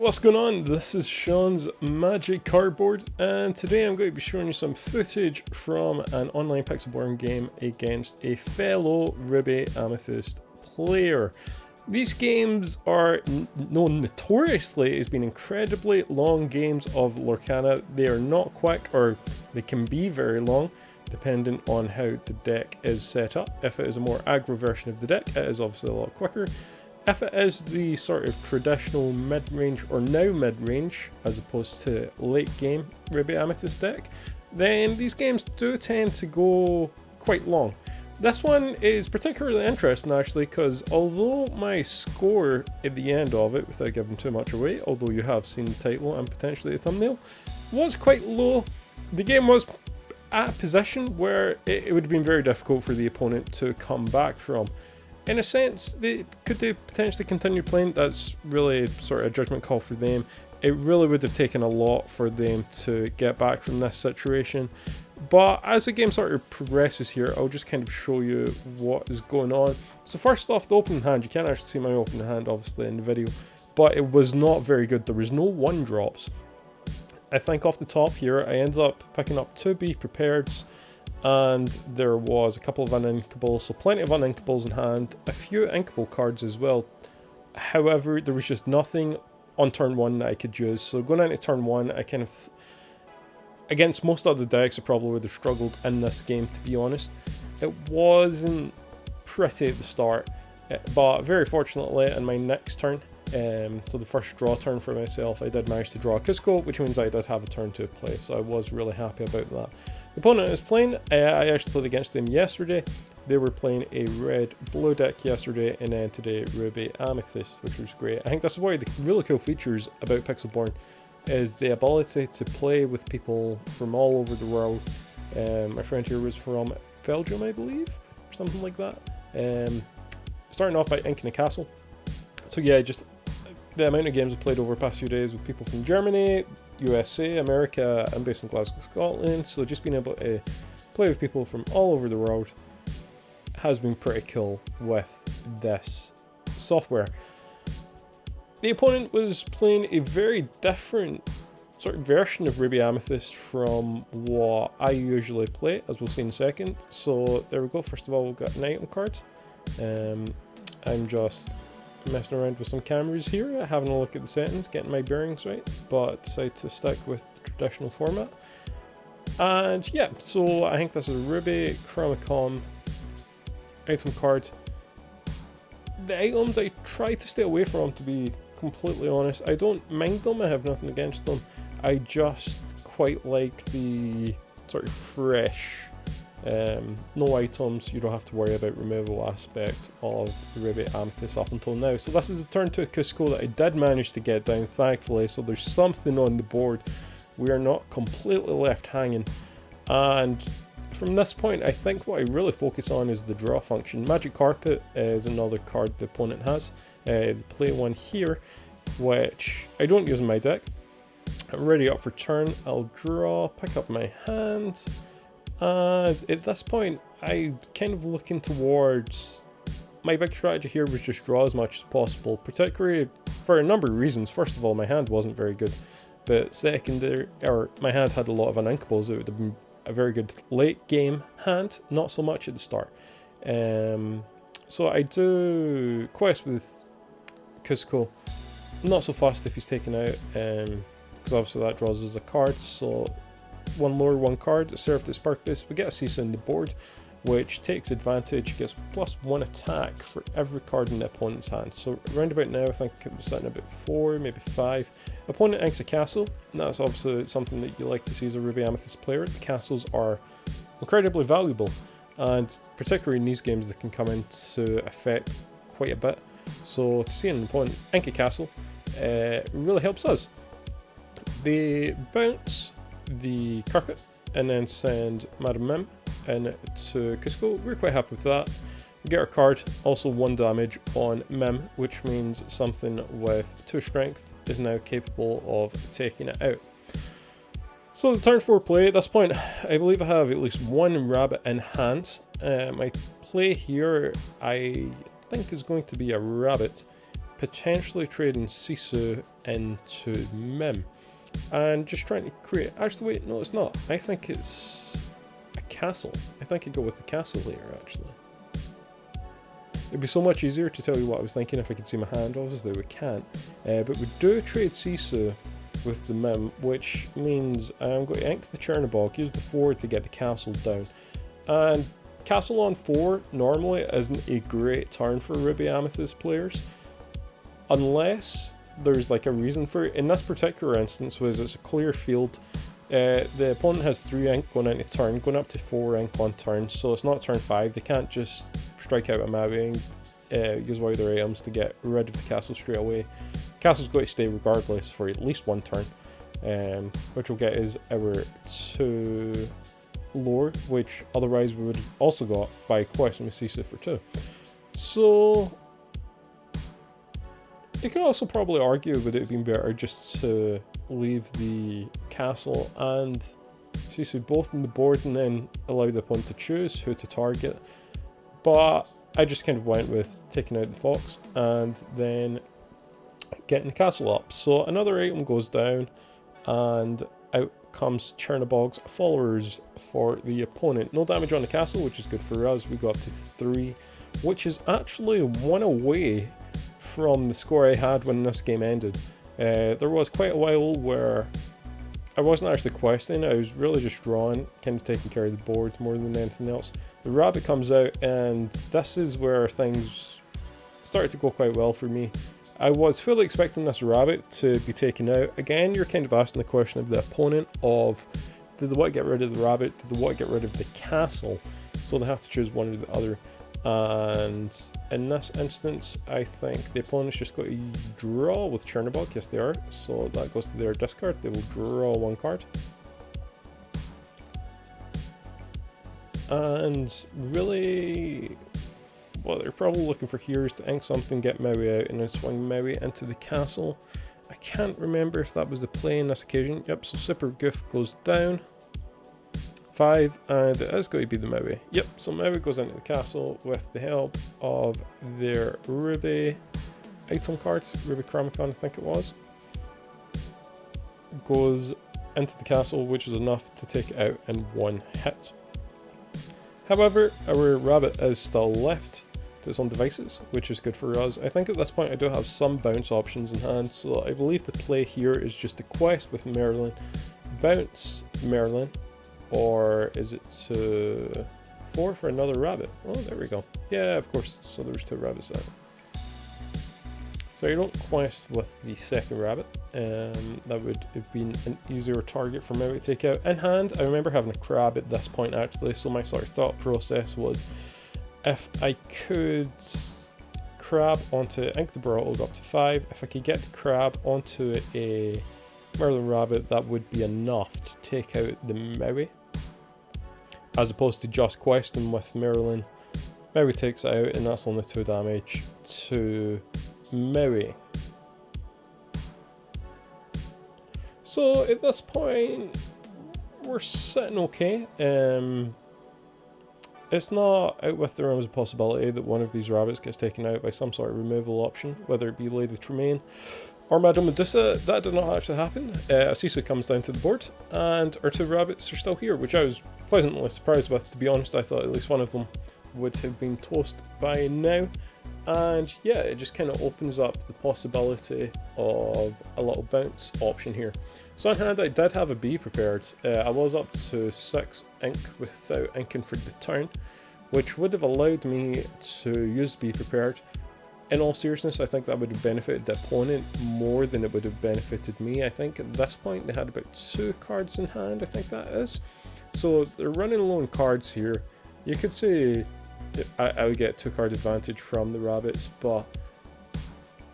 What's going on? This is Sean's Magic Cardboard, and today I'm going to be showing you some footage from an online pixel-born game against a fellow Ruby Amethyst player. These games are known notoriously as being incredibly long games of Lorcana. They are not quick, or they can be very long, depending on how the deck is set up. If it is a more aggro version of the deck, it is obviously a lot quicker. If it is the sort of traditional mid-range, or now mid-range, as opposed to late-game Ruby Amethyst deck, then these games do tend to go quite long. This one is particularly interesting actually, because although my score at the end of it, without giving too much away, although you have seen the title and potentially the thumbnail, was quite low, the game was at a position where it would have been very difficult for the opponent to come back from. In a sense, could they potentially continue playing? That's really sort of a judgment call for them. It really would have taken a lot for them to get back from this situation. But as the game sort of progresses here, I'll just kind of show you what is going on. So first off, the opening hand. You can't actually see my opening hand obviously in the video, but it was not very good. There was no 1-drops. I think off the top here, I ended up picking up 2 Be Prepareds, and there was a couple of uninkables, so plenty of uninkables in hand, a few inkable cards as well. However, there was just nothing on turn 1 that I could use, so going into turn 1, I kind of, against most other decks, I probably would have struggled in this game, to be honest. It wasn't pretty at the start, but very fortunately in my next turn, so the first draw turn for myself, I did manage to draw a Cusco, which means I did have a turn to play, so I was really happy about that. The opponent is playing, I actually played against them yesterday. They were playing a red-blue deck yesterday, and then today Ruby Amethyst, which was great. I think that's one of the really cool features about Pixelborn, is the ability to play with people from all over the world. My friend here was from Belgium, I believe, or something like that. Starting off by inking a castle. So yeah, just the amount of games I've played over the past few days with people from Germany, USA, America. I'm based in Glasgow, Scotland, so just being able to play with people from all over the world has been pretty cool with this software. The opponent was playing a very different sort of version of Ruby Amethyst from what I usually play, as we'll see in a second. So there we go. First of all, we've got an item card. I'm just messing around with some cameras here, having a look at the settings, getting my bearings right, but decided to stick with the traditional format. And yeah, so I think this is a Ruby Chromicon item card. The items I try to stay away from, to be completely honest. I don't mind them, I have nothing against them. I just quite like the sort of fresh, no items, you don't have to worry about removal aspect of the Ruby Amethyst up until now. So this is the turn to a Cusco that I did manage to get down, thankfully, so there's something on the board. We are not completely left hanging, and from this point I think what I really focus on is the draw function. Magic Carpet is another card the opponent has. They play one here, which I don't use in my deck. I'm ready up for turn, I'll draw, pick up my hand, and at this point, I'm kind of looking towards, my big strategy here was just draw as much as possible, particularly for a number of reasons. First of all, my hand wasn't very good, but secondary, or my hand had a lot of uninkables. It would have been a very good late game hand, not so much at the start. So I do quest with Cusco, not so fast if he's taken out, because obviously that draws us a card, so one lower, one card, it served its purpose. We get a cease on the board, which takes advantage, gets +1 attack for every card in the opponent's hand. So around about now, I think it was sitting about 4, maybe 5. Opponent inks a castle, and that's obviously something that you like to see as a Ruby Amethyst player. The castles are incredibly valuable, and particularly in these games they can come into effect quite a bit. So to see an opponent ink a castle really helps us. They bounce the carpet and then send Madam Mim into Cusco. We're quite happy with that. We get our card, also 1 damage on Mim, which means something with 2 strength is now capable of taking it out. So the turn 4 play, at this point I believe I have at least 1 rabbit in hand. My play here I think is going to be a rabbit, potentially trading Sisu into Mim. And just trying to create... Actually, wait, no, it's not. I think it's a castle. I think I'd go with the castle later, actually. It'd be so much easier to tell you what I was thinking if I could see my hand. Obviously, we can't. But we do trade Sisu with the Mim, which means I'm going to ink the Chernobog, use the 4 to get the castle down. And castle on 4 normally isn't a great turn for Ruby Amethyst players, unless there's like a reason for it. In this particular instance, was it's a clear field. The opponent has 3 ink going into turn, going up to 4 ink on turn, so it's not turn 5. They can't just strike out a Maui and use one of their items to get rid of the castle straight away. Castle's going to stay regardless for at least 1 turn, which we'll get is our 2 lore, which otherwise we would have also got by questing with Sisu for 2. So you can also probably argue would it have been better just to leave the castle and Sisu both on the board and then allow the opponent to choose who to target. But I just kind of went with taking out the fox and then getting the castle up. So another item goes down and out comes Chernobog's followers for the opponent. No damage on the castle, which is good for us. We got up to 3, which is actually 1 away from the score I had when this game ended. There was quite a while where I wasn't actually questing, I was really just drawing, kind of taking care of the board more than anything else. The rabbit comes out and this is where things started to go quite well for me. I was fully expecting this rabbit to be taken out. Again, you're kind of asking the question of the opponent of, did they want to get rid of the rabbit, did they want to get rid of the castle? So they have to choose one or the other. And in this instance, I think the opponent's just got to draw with Chernobog. Yes, they are. So that goes to their discard. They will draw 1 card. And really, what they're probably looking for here is to ink something, get Maui out, and then swing Maui into the castle. I can't remember if that was the play in this occasion. Yep, so Super Goof goes down. 5, and it is going to be the Maui. Yep, so Maui goes into the castle with the help of their Ruby item cards, Ruby Chronicon I think it was. Goes into the castle, which is enough to take it out in 1 hit. However, our rabbit is still left to its own devices, which is good for us. I think at this point I do have some bounce options in hand, so I believe the play here is just to quest with Merlin, bounce Merlin, or is it to 4 for another rabbit? Oh, there we go. Yeah, of course, so there's 2 rabbits out. So you don't quest with the second rabbit. That would have been an easier target for me to take out. In hand, I remember having a crab at this point actually, so my sort of thought process was, if I could crab onto ink the Barrel up to 5, if I could get the crab onto a Merlin rabbit, that would be enough to take out the Maui. As opposed to just questing with Merlin. Maui takes it out and that's only 2 damage to Maui. So at this point, we're sitting okay. It's not out with the realms of possibility that one of these rabbits gets taken out by some sort of removal option, whether it be Lady Tremaine or Madame Medusa. That did not actually happen. Asisa comes down to the board and our 2 rabbits are still here, which I was pleasantly surprised with. To be honest, I thought at least one of them would have been toast by now. And yeah, it just kind of opens up the possibility of a little bounce option here. So on hand, I did have a B prepared. I was up to 6 ink without inking for the turn, which would have allowed me to use B prepared. In all seriousness, I think that would have benefited the opponent more than it would have benefited me. I think at this point they had about 2 cards in hand, I think that is. So they're running low on cards here. You could say I would get 2 card advantage from the rabbits, but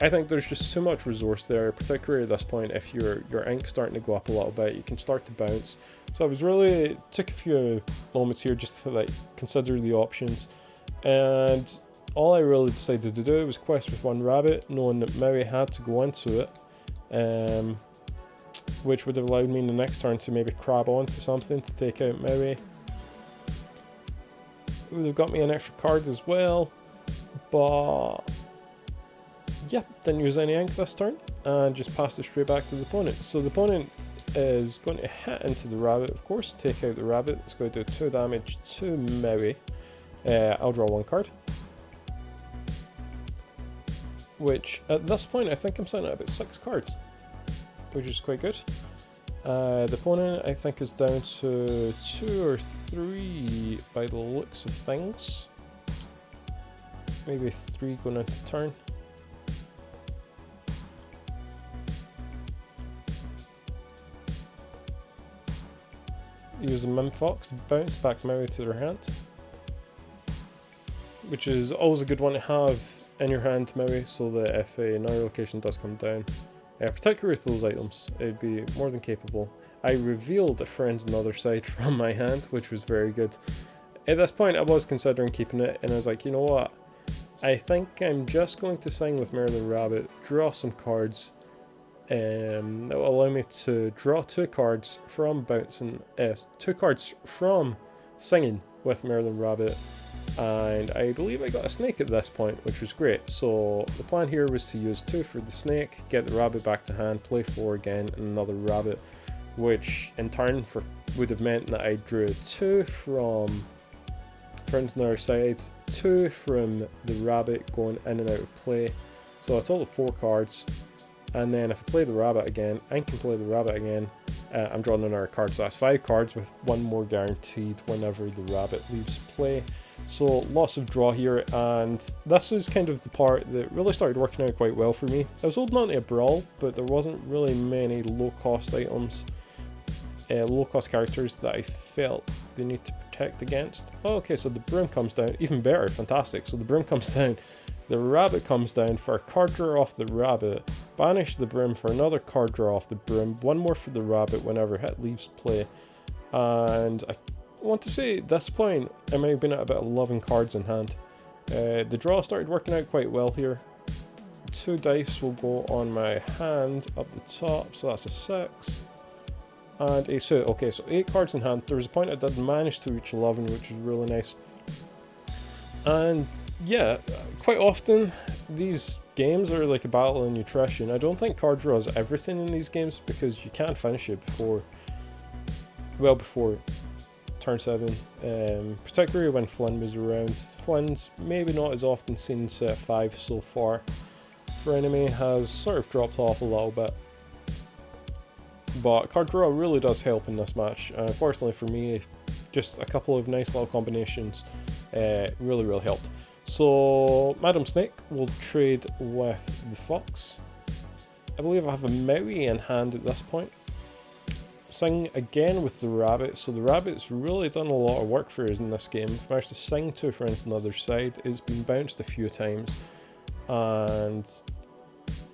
I think there's just so much resource there, particularly at this point. If your ink's starting to go up a little bit, you can start to bounce. So I was really took a few moments here just to like consider the options, and all I really decided to do was quest with 1 rabbit, knowing that Maui had to go into it, which would have allowed me in the next turn to maybe crab onto something to take out Maui. It would have got me an extra card as well, but yeah, didn't use any ink this turn, and just passed it straight back to the opponent. So the opponent is going to hit into the rabbit, of course, take out the rabbit. It's going to do 2 damage to Maui. I'll draw 1 card. Which, at this point, I think I'm sitting at about 6 cards, which is quite good. The opponent, I think, is down to 2 or 3 by the looks of things. Maybe 3 going into turn. Use the Mim Fox to bounce back Maui to their hand, which is always a good one to have in your hand, Maui, so that if another location does come down, particularly with those items, it'd be more than capable. I revealed a friend's another side from my hand, which was very good. At this point I was considering keeping it, and I was like, you know what, I think I'm just going to sing with Merlin Rabbit, draw some cards. That will allow me to draw 2 cards from bouncing, 2 cards from singing with Merlin Rabbit, and I believe I got a snake at this point, which was great. So the plan here was to use 2 for the snake, get the rabbit back to hand, play 4 again, and another rabbit, which in turn would have meant that I drew 2 from Friends on the Other Side, 2 from the rabbit going in and out of play, so a total of 4 cards. And then if I play the rabbit again, I can play the rabbit again. I'm drawing another card, so that's 5 cards with 1 more guaranteed whenever the rabbit leaves play. So lots of draw here, and this is kind of the part that really started working out quite well for me. I was holding on to a brawl, but there wasn't really many low cost items, low cost characters that I felt they need to protect against. Oh, okay, so the broom comes down, even better, fantastic. So the broom comes down, the rabbit comes down for a card draw off the rabbit, banish the broom for another card draw off the broom, 1 more for the rabbit whenever hit leaves play. And I want to say at this point I may have been at about 11 cards in hand. The draw started working out quite well here. 2 dice will go on my hand up the top, so that's a 6 and a 2. Okay, so 8 cards in hand. There was a point I did manage to reach 11, which is really nice. And yeah, quite often these games are like a battle of nutrition. I don't think card draw is everything in these games, because you can't finish it before turn 7, particularly when Flynn was around. Flynn's maybe not as often seen set 5 so far. For enemy has sort of dropped off a little bit, but card draw really does help in this match. Unfortunately for me, just a couple of nice little combinations really helped. So Madam Snake will trade with the Fox. I believe I have a Maui in hand at this point. Sing again with the rabbit, so the rabbit's really done a lot of work for us in this game. We've managed to sing 2 friends on the other side. It's been bounced a few times, and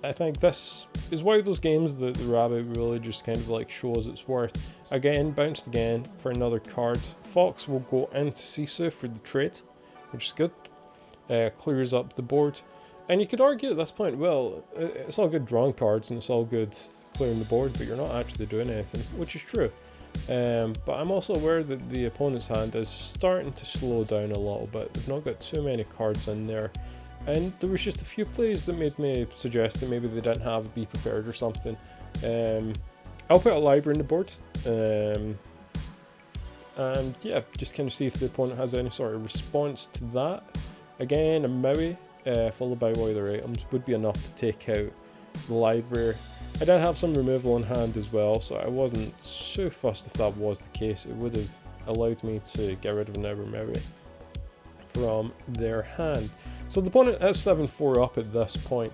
I think this is one of those games that the rabbit really just kind of like shows its worth. Again, bounced again for another card. Fox will go into Sisu for the trade, which is good. Clears up the board, and you could argue at this point, well, it's all good drawing cards and it's all good clearing the board, but you're not actually doing anything, which is true. But I'm also aware that the opponent's hand is starting to slow down a little bit. They've not got too many cards in there, and there was just a few plays that made me suggest that maybe they didn't have a Be Prepared or something. I'll put a library in the board, and yeah, just kind of see if the opponent has any sort of response to that. Again, a Maui followed by one of their items would be enough to take out the library. I did have some removal in hand as well, so I wasn't so fussed if that was the case. It would have allowed me to get rid of another Maui from their hand. So the opponent is 7-4 up at this point,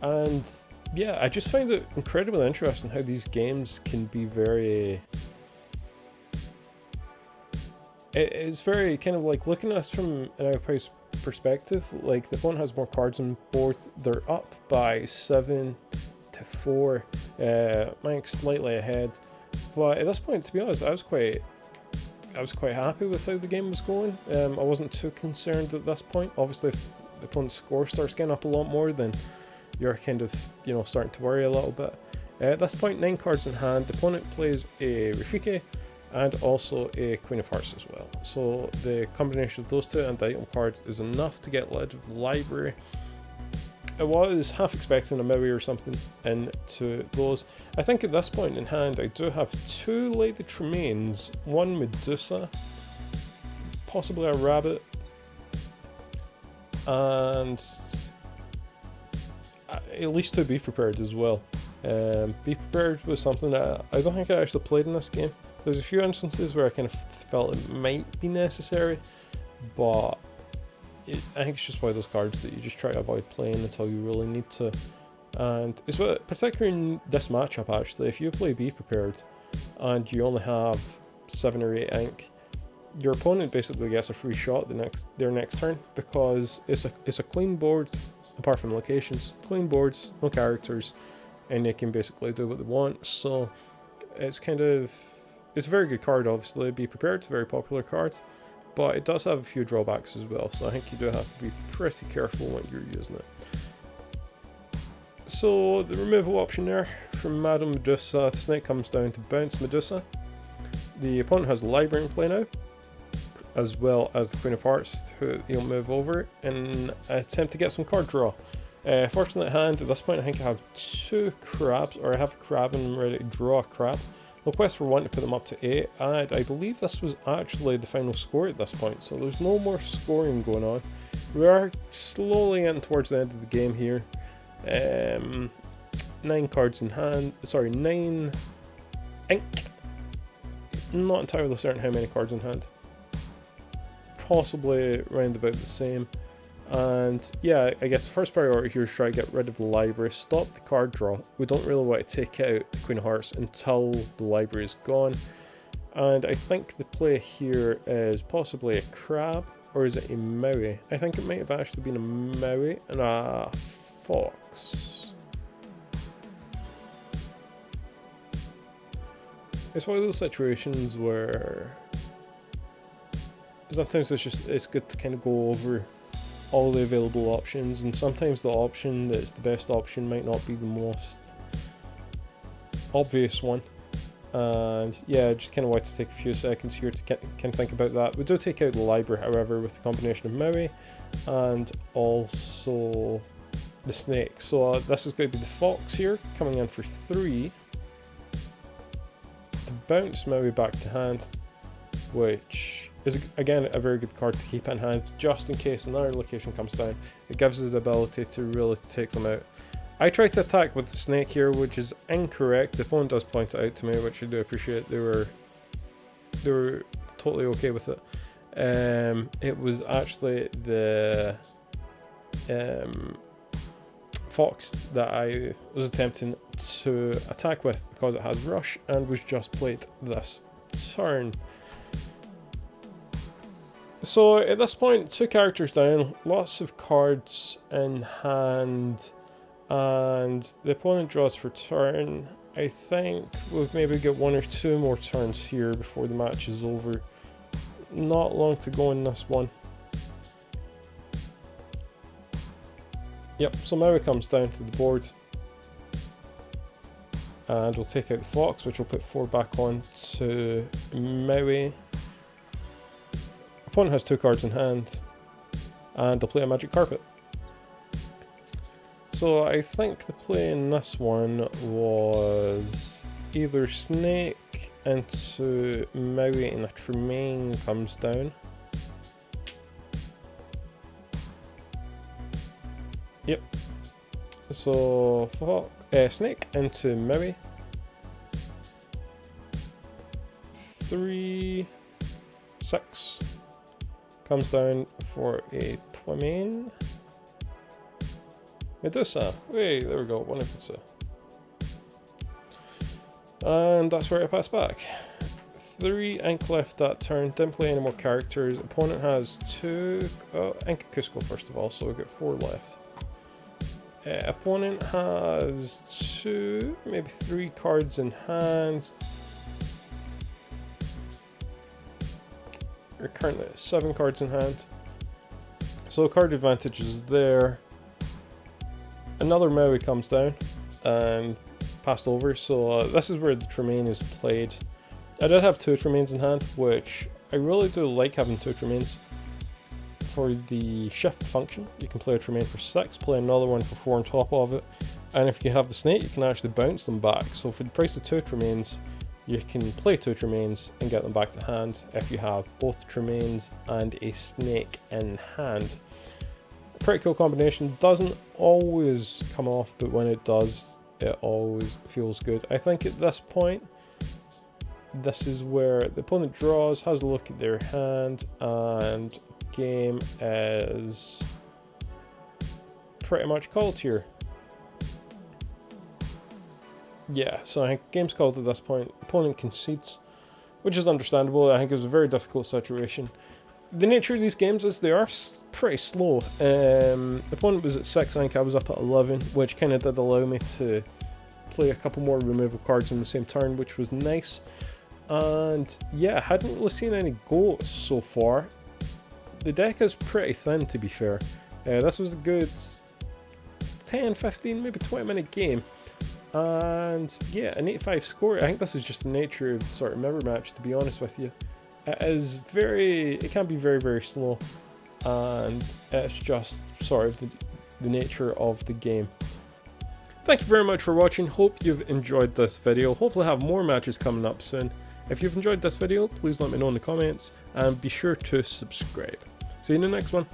and yeah, I just find it incredibly interesting how these games can be very... It's very kind of like looking at this from an outpost perspective. Like, the opponent has more cards on board. They're up by 7-4. Mike's slightly ahead, but at this point, to be honest, I was quite happy with how the game was going. I wasn't too concerned at this point. Obviously, if the opponent's score starts getting up a lot more, then you're kind of, you know, starting to worry a little bit. At this point, 9 cards in hand. The opponent plays a Rafiki and also a Queen of Hearts as well. So the combination of those 2 and the item cards is enough to get rid of the library. I was half expecting a Maui or something into those. I think at this point in hand I do have 2 Lady Tremaines, 1 Medusa, possibly a rabbit, and at least 2 Be Prepared as well. Be Prepared was something that I don't think I actually played in this game. There's a few instances where I kind of felt it might be necessary, but I think it's just one of those cards that you just try to avoid playing until you really need to. And it's particularly in this matchup actually, if you play Be Prepared and you only have 7 or 8 ink, your opponent basically gets a free shot their next turn, because it's a clean board apart from locations, clean boards, no characters, and they can basically do what they want. So it's a very good card. Obviously, Be Prepared, it's a very popular card, but it does have a few drawbacks as well, so I think you do have to be pretty careful when you're using it. So the removal option there from Madame Medusa, the snake comes down to bounce Medusa. The opponent has Library in play now, as well as the Queen of Hearts, who he'll move over in an attempt to get some card draw. Fortunately at hand, at this point I think I have 2 crabs, or I have a crab and I'm ready to draw a crab. They'll quest for 1 to put them up to 8, and I believe this was actually the final score at this point, so there's no more scoring going on. We are slowly getting towards the end of the game here. 9 cards in hand, sorry, 9 ink. Not entirely certain how many cards in hand. Possibly around about the same. And yeah, I guess the first priority here is try to get rid of the library, stop the card draw. We don't really want to take out the Queen of Hearts until the library is gone. And I think the play here is possibly a crab, or is it a Maui? I think it might have actually been a Maui and a fox. It's one of those situations where sometimes it's good to kind of go over all the available options, and sometimes the option that's the best option might not be the most obvious one. And yeah, I just kind of want to take a few seconds here to kind of think about that. We do take out the library, however, with the combination of Maui and also the snake. So this is going to be the fox here, coming in for 3 to bounce Maui back to hand, which is again a very good card to keep in hand just in case another location comes down. It gives us the ability to really take them out. I tried to attack with the snake here, which is incorrect. The opponent does point it out to me, which I do appreciate. They were totally okay with it. It was actually the fox that I was attempting to attack with, because it has rush and was just played this turn. So at this point, 2 characters down, lots of cards in hand, and the opponent draws for turn. I think we'll maybe get 1 or 2 more turns here before the match is over. Not long to go in this one. Yep, so Maui comes down to the board, and we'll take out the fox, which will put 4 back on to Maui. Opponent has 2 cards in hand, and they'll play a magic carpet. So I think the play in this one was either snake into Maui and a Tremaine comes down. Yep. So snake into Maui. 3, 6. Comes down for a Tremaine. Medusa. Hey, there we go, 1 Medusa. And that's where I pass back. 3 ink left that turn, didn't play any more characters. Opponent has 2, ink Cusco first of all, so we've got 4 left. Opponent has 2, maybe 3 cards in hand. We're currently at 7 cards in hand. So card advantage is there. Another Maui comes down and passed over, so this is where the Tremaine is played. I did have 2 Tremaines in hand, which I really do like having 2 Tremaines for the shift function. You can play a Tremaine for 6, play another one for 4 on top of it, and if you have the snake you can actually bounce them back. So for the price of 2 Tremaines you can play 2 Tremaines and get them back to hand if you have both Tremaines and a snake in hand. Pretty cool combination, doesn't always come off, but when it does it always feels good. I think at this point this is where the opponent draws, has a look at their hand, and game is pretty much called here. Yeah, so I think game's called at this point. Opponent concedes, which is understandable. I think it was a very difficult situation. The nature of these games is they are pretty slow. The opponent was at 6, I think I was up at 11, which kind of did allow me to play a couple more removal cards in the same turn, which was nice. And yeah, I hadn't really seen any goats so far. The deck is pretty thin, to be fair. This was a good 10, 15, maybe 20 minute game. And yeah, an 8-5 score. I think this is just the nature of the sort of mirror match, to be honest with you. It can be very, very slow, and it's just sort of the nature of the game. Thank you very much for watching. Hope you've enjoyed this video. Hopefully I have more matches coming up soon. If you've enjoyed this video, please let me know in the comments, and be sure to subscribe. See you in the next one.